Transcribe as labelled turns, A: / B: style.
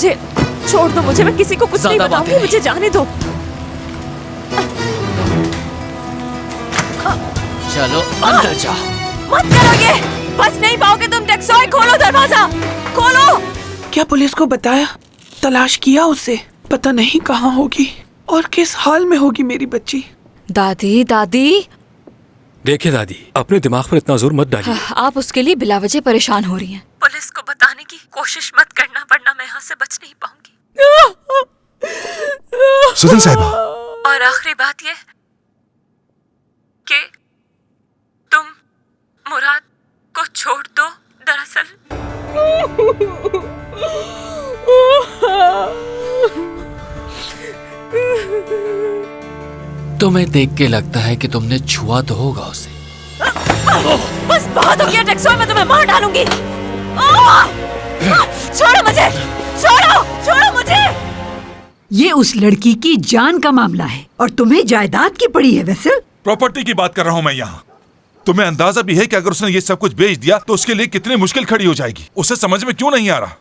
A: मुझे, छोड़ दो मुझे, मैं किसी को कुछ नहीं बताऊंगी, मुझे जाने दो।
B: चलो अंदर जाओ।
A: मत करो ये, बच नहीं पाओगे तुम। टेक्सॉय खोलो दरवाजा, खोलो।
C: क्या पुलिस को बताया? तलाश किया उसे? पता नहीं कहाँ होगी और किस हाल में होगी मेरी बच्ची।
A: दादी दादी।
D: देखिए दादी, अपने दिमाग पर इतना जोर मत डालिए।
A: आप उसके लिए बिलावजह परेशान हो रही हैं। पुलिस को बताने की कोशिश मत करना, वरना मैं यहाँ से बच नहीं पाऊंगी।
E: सुजन साहिबा।
A: और आखिरी बात ये कि तुम मुराद को छोड़ दो। दरअसल
B: तुम्हें देख के लगता है कि तुमने छुआ तो होगा उसे।
A: बस बहुत हो गया टेक्सॉय, मैं तुम्हें मार डालूंगी। छोड़ो मुझे, छोड़ो मुझे।
F: ये उस लड़की की जान का मामला है और तुम्हें जायदाद की पड़ी है। वैसे
E: प्रॉपर्टी की बात कर रहा हूँ मैं यहाँ। तुम्हें अंदाजा भी है कि अगर उसने ये सब कुछ बेच दिया तो उसके लिए कितनी मुश्किल खड़ी हो जाएगी? उसे समझ में क्यों नहीं आ रहा?